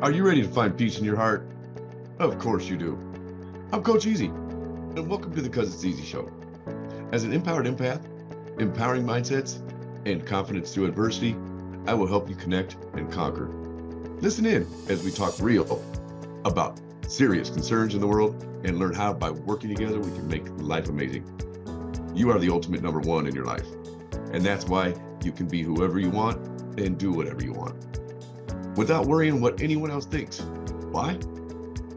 Are you ready to find peace in your heart? Of course you do. I'm Coach Easy, and welcome to the Cause It's Easy Show. As an empowered empath, empowering mindsets, and confidence through adversity, I will help you connect and conquer. Listen in as we talk real about serious concerns in the world and learn how by working together we can make life amazing. You are the ultimate number one in your life, and that's why you can be whoever you want and do whatever you want without worrying what anyone else thinks. Why?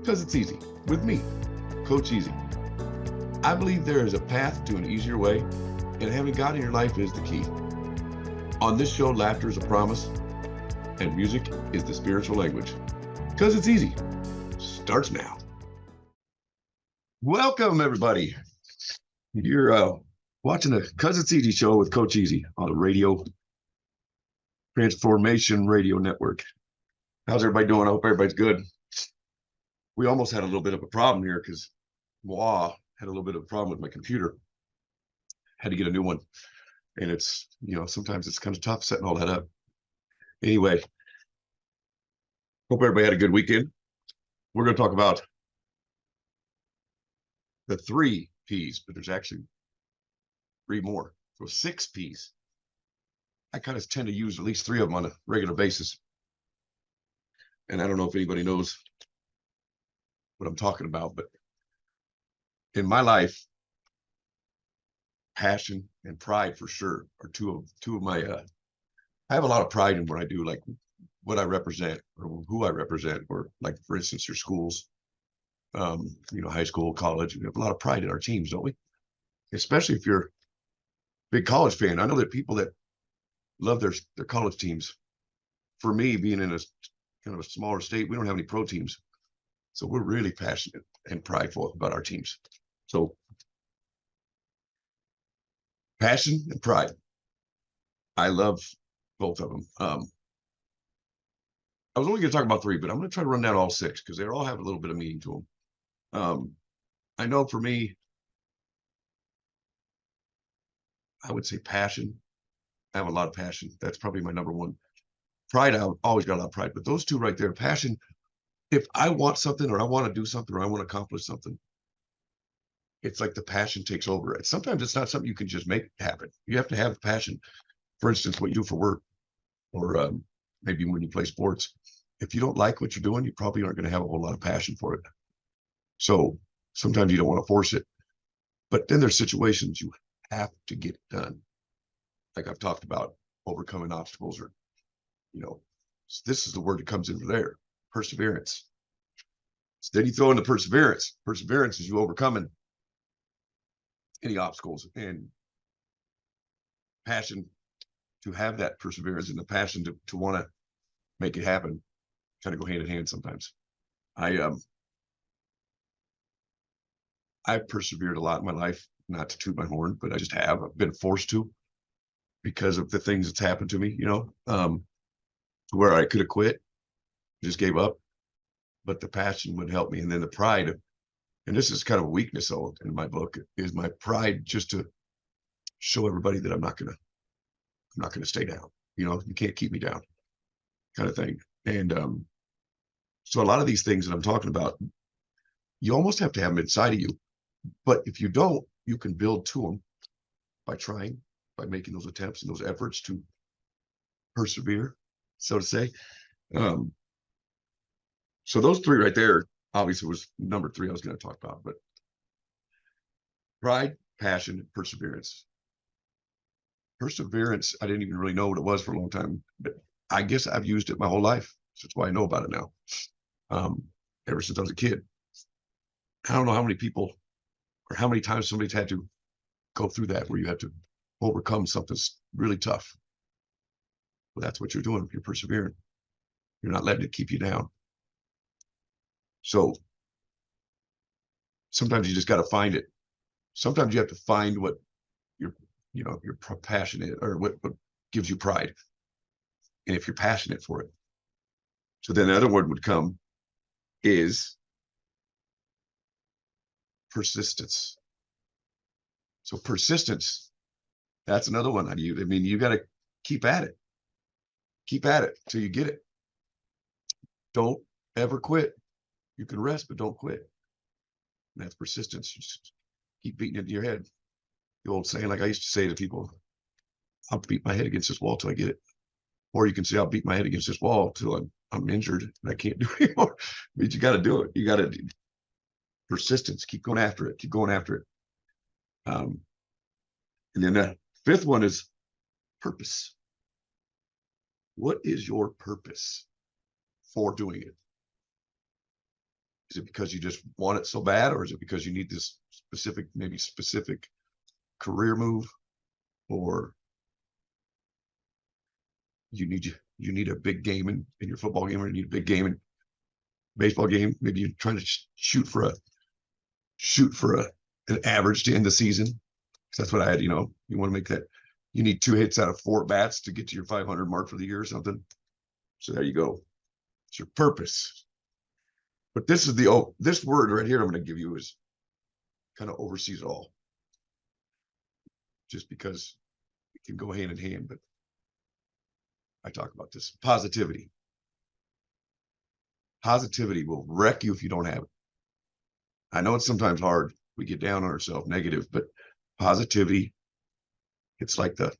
Because it's easy with me, Coach Easy. I believe there is a path to an easier way, and having God in your life is the key. On this show, laughter is a promise, and music is the spiritual language. Because it's easy. Starts now. Welcome, everybody. You're watching the Cause It's Easy show with Coach Easy on the Radio Transformation Radio Network. How's everybody doing? I hope everybody's good. We almost had a little bit of a problem here because Moi had a little bit of a problem with my computer. Had to get a new one. And it's, sometimes it's kind of tough setting all that up. Anyway, hope everybody had a good weekend. We're going to talk about the 3 P's, but there's actually 3 more. So 6 P's. I kind of tend to use at least 3 of them on a regular basis. And I don't know if anybody knows what I'm talking about, but in my life, passion and pride for sure are two of my, I have a lot of pride in what I do, like what I represent or who I represent, or like, for instance, your schools, high school, college. We have a lot of pride in our teams, don't we? Especially if you're a big college fan. I know that people that love their college teams. For me, being in a kind of a smaller state, we don't have any pro teams. So we're really passionate and prideful about our teams. So passion and pride. I love both of them. I was only going to talk about 3, but I'm going to try to run down all 6 because they all have a little bit of meaning to them. I know for me, I would say passion. I have a lot of passion. That's probably my number one. Pride, I've always got a lot of pride, but those 2 right there, passion, if I want something or I want to do something or I want to accomplish something, it's like the passion takes over. Sometimes it's not something you can just make happen. You have to have the passion. For instance, what you do for work, or maybe when you play sports. If you don't like what you're doing, you probably aren't going to have a whole lot of passion for it. So sometimes you don't want to force it. But then there's situations you have to get done. Like I've talked about, overcoming obstacles, or, this is the word that comes into there, perseverance. So then you throw in the perseverance. Perseverance is you overcoming any obstacles, and passion to have that perseverance and the passion to want to make it happen kind of go hand in hand sometimes. I've persevered a lot in my life, not to toot my horn, but I just have. I've been forced to because of the things that's happened to me, where I could have quit, just gave up, but the passion would help me. And then the pride, and this is kind of a weakness in my book, is my pride, just to show everybody that I'm not going to stay down. You can't keep me down, kind of thing. And so a lot of these things that I'm talking about, you almost have to have them inside of you. But if you don't, you can build to them by trying, by making those attempts and those efforts to persevere, so to say. So those 3 right there, obviously, was number 3 I was going to talk about. But pride, passion, perseverance. Perseverance, I didn't even really know what it was for a long time, but I guess I've used it my whole life. So that's why I know about it now. Ever since I was a kid. I don't know how many people or how many times somebody's had to go through that, where you have to overcome something really tough. Well, that's what you're doing. You're persevering. You're not letting it keep you down. So sometimes you just got to find it. Sometimes you have to find what your passionate, or what gives you pride. And if you're passionate for it. So then the other word would come is persistence. So persistence, that's another one I use. I mean, you got to keep at it till you get it. Don't ever quit. You can rest, but don't quit. And that's persistence. You just keep beating it into your head. The old saying, like I used to say to people, I'll beat my head against this wall till I get it. Or you can say, I'll beat my head against this wall till I'm injured and I can't do it anymore. But you got to do it. You got to persistence. Keep going after it. Keep going after it. And then the fifth one is purpose. What is your purpose for doing it? Is it because you just want it so bad, or is it because you need this specific, maybe specific career move, or you need a big game in your football game, or you need a big game in baseball game? Maybe you're trying to shoot for an average to end the season. That's what I had. You want to make that. You need 2 hits out of 4 bats to get to your 500 mark for the year or something. So there you go. It's your purpose. But this is this word right here I'm going to give you is kind of oversees it all. Just because it can go hand in hand, but I talk about this. Positivity. Positivity will wreck you if you don't have it. I know it's sometimes hard. We get down on ourselves, negative, but positivity, it's like the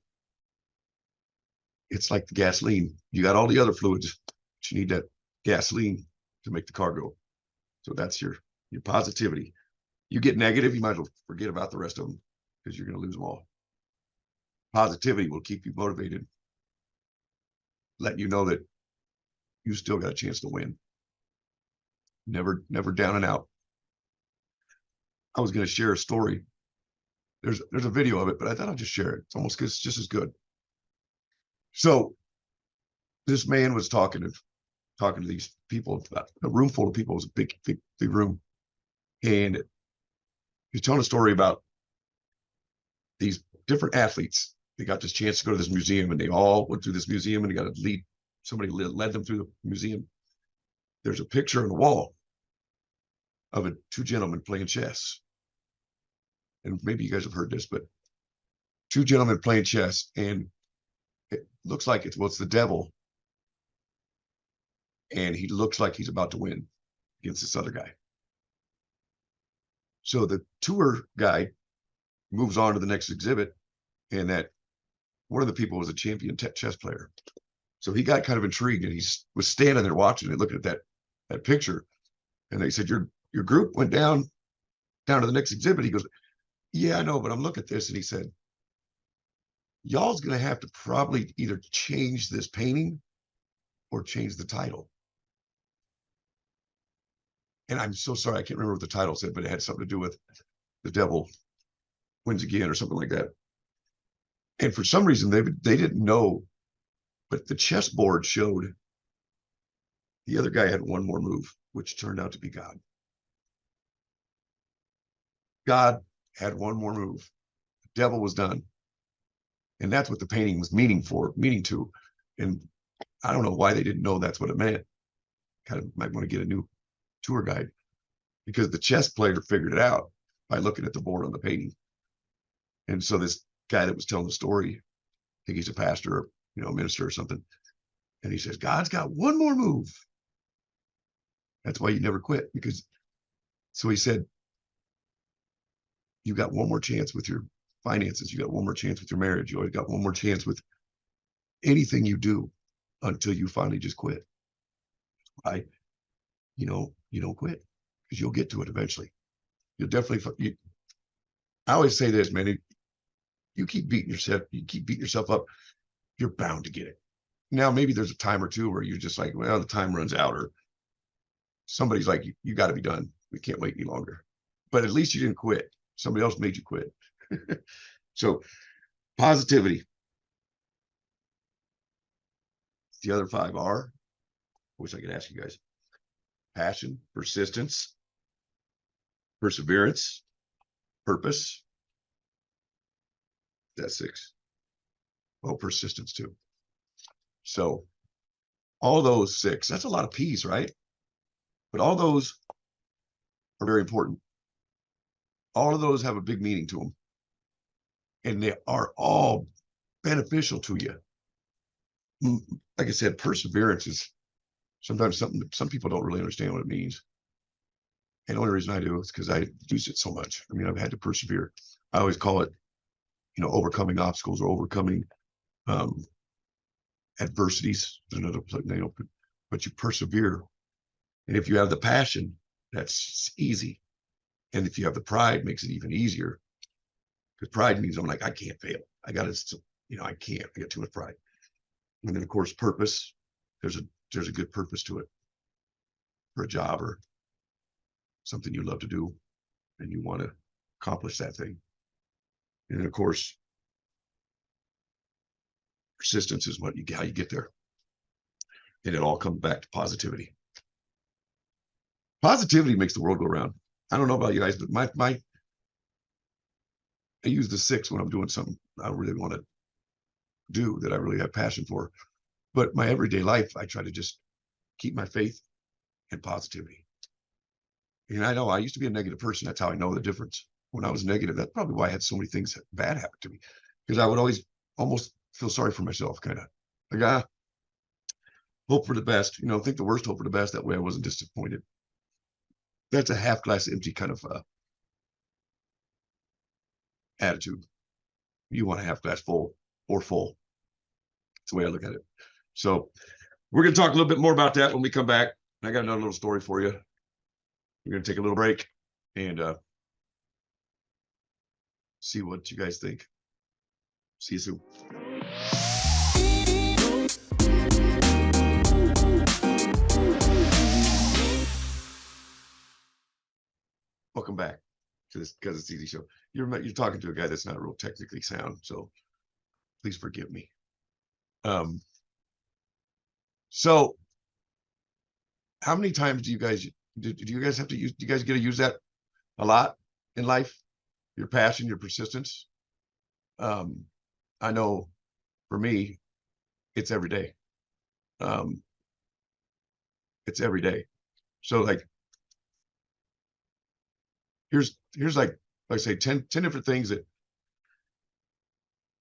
gasoline. You got all the other fluids, but you need that gasoline to make the car go. So that's your positivity. You get negative, you might as well forget about the rest of them because you're going to lose them all. Positivity will keep you motivated, letting you know that you still got a chance to win. Never down and out. I was going to share a story. There's a video of it, but I thought I'd just share it. It's just as good. So this man was talking to these people. A room full of people. It was a big room, and he's telling a story about these different athletes. They got this chance to go to this museum, and they all went through this museum, and they got to lead. Somebody led them through the museum. There's a picture on the wall of 2 gentlemen playing chess. And maybe you guys have heard this, but 2 gentlemen playing chess, and it looks like it's the devil. And he looks like he's about to win against this other guy. So the tour guide moves on to the next exhibit, and that one of the people was a champion chess player. So he got kind of intrigued, and he was standing there watching and looking at that picture. And they said, your group went down to the next exhibit. He goes, yeah, I know, but I'm looking at this. And he said, y'all's going to have to probably either change this painting or change the title. And I'm so sorry, I can't remember what the title said, but it had something to do with the devil wins again or something like that. And for some reason, they didn't know, but the chessboard showed the other guy had one more move, which turned out to be God. God had one more move. The devil was done. And that's what the painting was meaning to. And I don't know why they didn't know that's what it meant. Kind of might want to get a new tour guide, because the chess player figured it out by looking at the board on the painting. And so this guy that was telling the story, I think he's a pastor or a minister or something, and he says, God's got one more move. That's why you never quit. So he said, you got one more chance with your finances. You got one more chance with your marriage. You always got one more chance with anything you do until you finally just quit. You don't quit, because you'll get to it eventually. You'll definitely. I always say this, man. You keep beating yourself up, you're bound to get it. Now, maybe there's a time or two where you're just like, well, the time runs out, or somebody's like, you got to be done. We can't wait any longer. But at least you didn't quit. Somebody else made you quit. So positivity. The other 5 are, I wish I could ask you guys: passion, persistence, perseverance, purpose. That's 6. Oh, persistence too. So all those 6, that's a lot of P's, right? But all those are very important. All of those have a big meaning to them. And they are all beneficial to you. Like I said, perseverance is Sometimes some people don't really understand what it means. And the only reason I do is because I use it so much. I mean, I've had to persevere. I always call it, overcoming obstacles or overcoming um, adversities. Another, but you persevere. And if you have the passion, that's easy. And if you have the pride, it makes it even easier. Because pride means I'm like, I can't fail. I got to, I can't. I got too much pride. And then of course, purpose. There's a good purpose to it for a job or something you love to do, and you want to accomplish that thing. And then of course, persistence is how you get there. And it all comes back to positivity. Positivity makes the world go round. I don't know about you guys, but I use the 6 when I'm doing something I really want to do, that I really have passion for. But my everyday life, I try to just keep my faith and positivity. And I know I used to be a negative person. That's how I know the difference. When I was negative, that's probably why I had so many things bad happen to me, because I would always almost feel sorry for myself, kind of like, hope for the best, think the worst, hope for the best. That way I wasn't disappointed. That's a half glass empty kind of attitude. You want a half glass full or full. That's the way I look at it. So we're going to talk a little bit more about that when we come back. I got another little story for you. We're going to take a little break and see what you guys think. See you soon. Welcome back to this Because It's Easy show. You're talking to a guy that's not real technically sound, so please forgive me. So how many times do you guys have to use? Do you guys get to use that a lot in life? Your passion, your persistence. I know for me, it's every day. It's every day. So like, here's like I say 10 different things that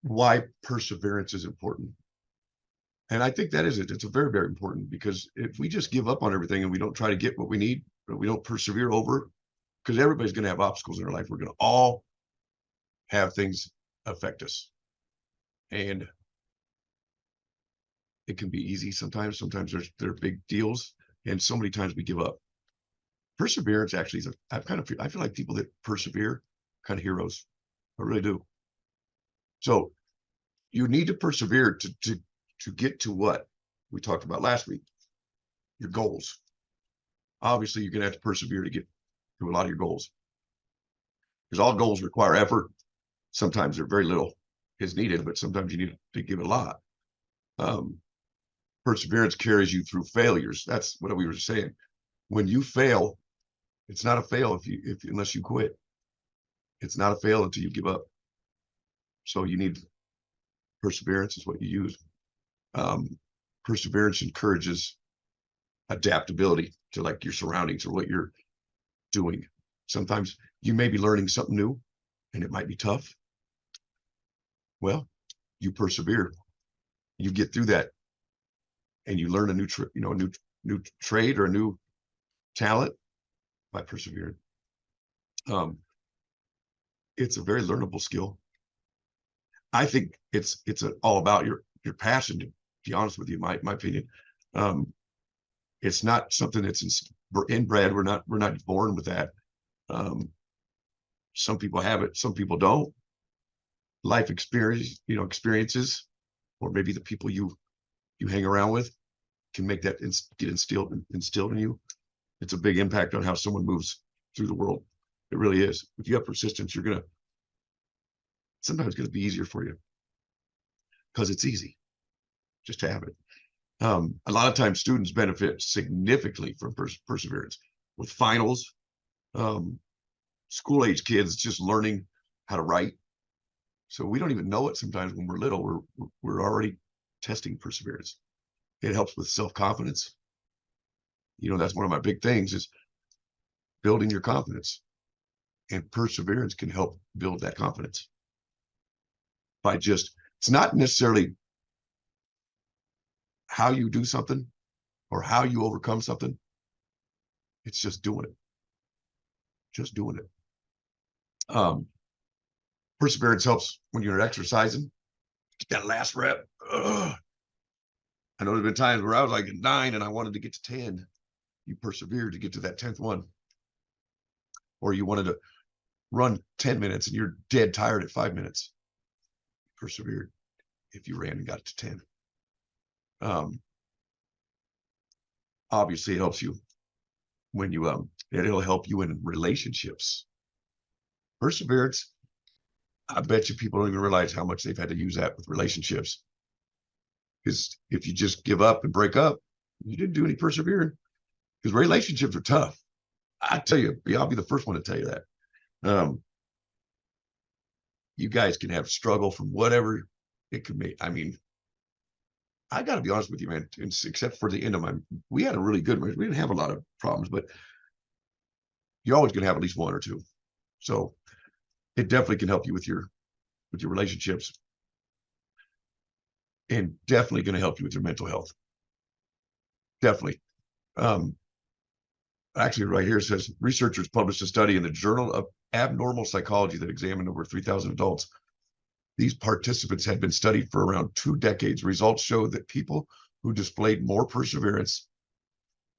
why perseverance is important. And I think that is it. It's a very, very important, because if we just give up on everything and we don't try to get what we need, but we don't persevere over, because everybody's going to have obstacles in their life. We're going to all have things affect us. And it can be easy sometimes. Sometimes there are big deals. And so many times we give up. Perseverance actually is I feel like people that persevere kind of heroes. I really do. So you need to persevere to get to what we talked about last week, your goals. Obviously, you're going to have to persevere to get to a lot of your goals, because all goals require effort. Sometimes they're very little is needed, but sometimes you need to give it a lot. Perseverance carries you through failures. That's what we were saying. When you fail, it's not a fail unless you quit. It's not a fail until you give up. So you need perseverance is what you use. Perseverance encourages adaptability to like your surroundings or what you're doing. Sometimes you may be learning something new and it might be tough. Well, you persevere, you get through that, and you learn a new trade or a new talent by persevering. It's a very learnable skill. I think it's all about your passion, to be honest with you, my opinion. It's not something that's inbred. We're not born with that. Some people have it, some people don't. Life experiences, or maybe the people you hang around with can make that get instilled in you. It's a big impact on how someone moves through the world. It really is. If you have persistence, sometimes it's going to be easier for you, because it's easy just to have it. A lot of times students benefit significantly from perseverance with finals. School age kids just learning how to write. So we don't even know it sometimes when we're little. We're already testing perseverance. It helps with self-confidence. That's one of my big things, is building your confidence. And perseverance can help build that confidence by it's not necessarily how you do something, or how you overcome something. It's just doing it. Just doing it. Perseverance helps when you're exercising. Get that last rep. Ugh. I know there's been times where I was like at 9 and I wanted to get to 10. You persevered to get to that 10th one. Or you wanted to run 10 minutes and you're dead tired at 5 minutes. You persevered if you ran and got to 10. Obviously, it helps you when you it'll help you in relationships. Perseverance, I bet you people don't even realize how much they've had to use that with relationships. Because if you just give up and break up, you didn't do any persevering. Because relationships are tough. I tell you, I'll be the first one to tell you that. You guys can have struggle from whatever it could be. I mean, I got to be honest with you, man. Except for the end of we had a really good marriage. We didn't have a lot of problems, but you're always going to have at least one or two. So it definitely can help you with your relationships, and definitely going to help you with your mental health. Definitely. Actually, right here it says researchers published a study in the Journal of Abnormal Psychology that examined over 3,000 adults. These participants had been studied for around 2 decades. Results show that people who displayed more perseverance,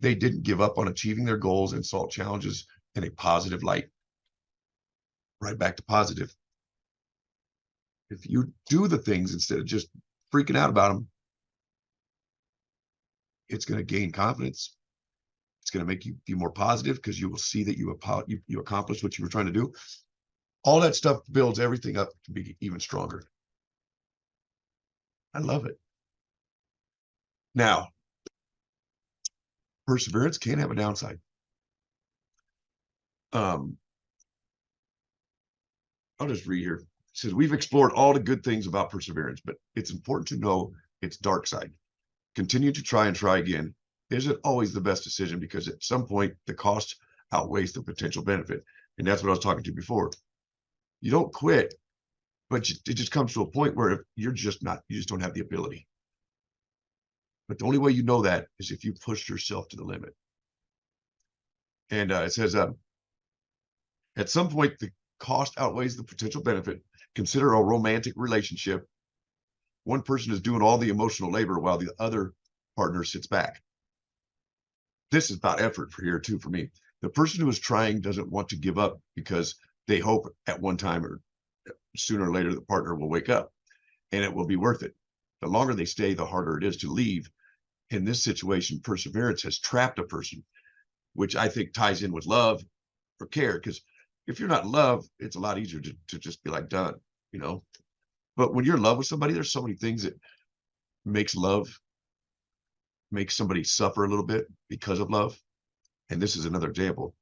they didn't give up on achieving their goals and saw challenges in a positive light. Right back to positive. If you do the things instead of just freaking out about them, it's going to gain confidence. It's going to make you be more positive because you will see that you accomplished what you were trying to do. All that stuff builds everything up to be even stronger. I love it. Now, perseverance can have a downside. I'll just read here. It says, we've explored all the good things about perseverance, but it's important to know its dark side. Continue to try and try again isn't always the best decision because at some point the cost outweighs the potential benefit. And that's what I was talking to before. You don't quit, but it just comes to a point where you just don't have the ability. But the only way you know that is if you push yourself to the limit. And it says, at some point, the cost outweighs the potential benefit. Consider a romantic relationship. One person is doing all the emotional labor while the other partner sits back. This is about effort for here too, for me. The person who is trying doesn't want to give up because they hope at one time or sooner or later the partner will wake up and it will be worth it. The longer they stay, the harder it is to leave. In this situation, perseverance has trapped a person, which I think ties in with love or care. Because if you're not in love, it's a lot easier to just be like, done, you know. But when you're in love with somebody, there's so many things that makes somebody suffer a little bit because of love. And this is another example.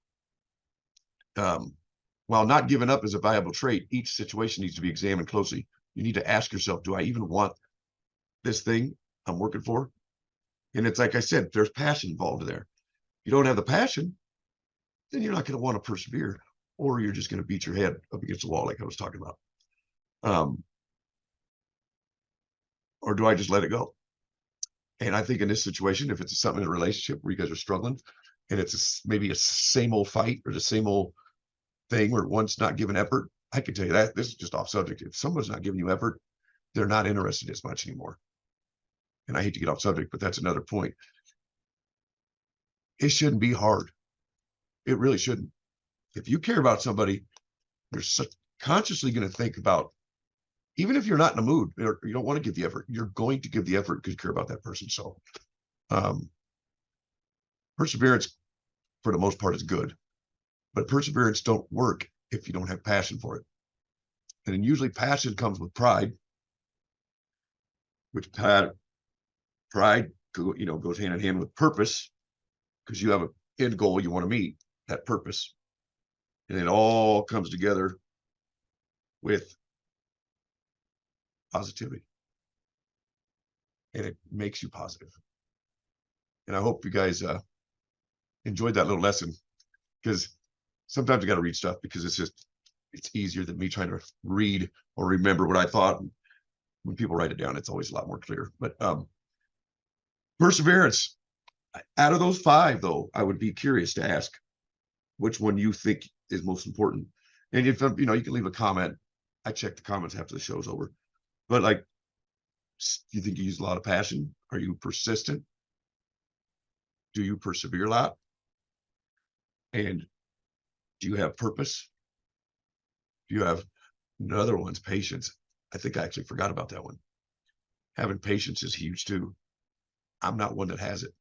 While not giving up is a valuable trait, each situation needs to be examined closely. You need to ask yourself, do I even want this thing I'm working for? And it's like I said, there's passion involved there. If you don't have the passion, then you're not going to want to persevere, or you're just going to beat your head up against the wall like I was talking about. Or do I just let it go? And I think in this situation, if it's something in a relationship where you guys are struggling and it's maybe a same old fight or the same old thing where one's not giving effort, I can tell you that this is just off subject. If someone's not giving you effort, they're not interested as much anymore. And I hate to get off subject, but that's another point. It shouldn't be hard. It really shouldn't. If you care about somebody, you're consciously going to think about, even if you're not in a mood or you don't want to give the effort, you're going to give the effort because you care about that person. So perseverance, for the most part, is good. But perseverance don't work if you don't have passion for it. And then usually passion comes with pride, which pride goes hand in hand with purpose, because you have an end goal you want to meet, that purpose. And it all comes together with positivity. And it makes you positive. And I hope you guys enjoyed that little lesson, because sometimes you got to read stuff because it's easier than me trying to read or remember what I thought. And when people write it down, it's always a lot more clear. But perseverance, Out of those 5, though, I would be curious to ask which one you think is most important. And if you know, you can leave a comment. I check the comments after the show's over. But like, you think you use a lot of passion? Are you persistent? Do you persevere a lot? And do you have purpose? Do you have another one's patience? I think I actually forgot about that one. Having patience is huge too. I'm not one that has it.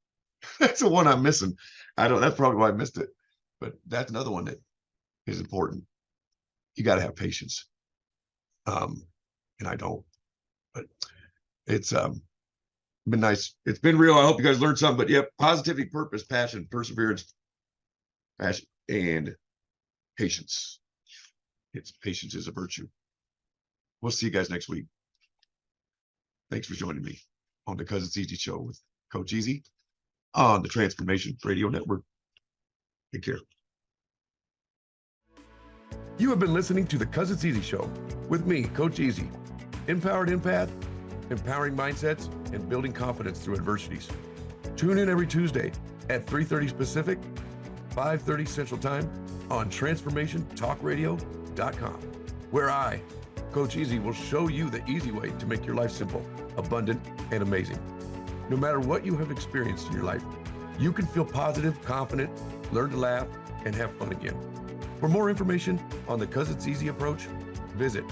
That's the one I'm missing. That's probably why I missed it. But that's another one that is important. You got to have patience. And I don't. But it's been nice. It's been real. I hope you guys learned something. But yep, positivity, purpose, passion, perseverance, passion, and patience. Patience is a virtue. We'll see you guys next week. Thanks for joining me on the Cuz It's Easy show with Coach Easy on the Transformation Radio Network. Take care. You have been listening to the Cuz It's Easy show with me, Coach Easy. Empowered Empath, empowering mindsets, and building confidence through adversities. Tune in every Tuesday at 3:30 Pacific, 5:30 Central Time on TransformationTalkRadio.com, where I, Coach Easy, will show you the easy way to make your life simple, abundant, and amazing. No matter what you have experienced in your life, you can feel positive, confident, learn to laugh, and have fun again. For more information on the Cuz It's Easy approach, visit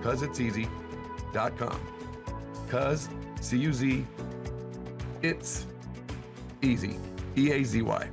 CuzIt'sEasy.com. Cuz, C-U-Z, it's easy, E-A-Z-Y.com.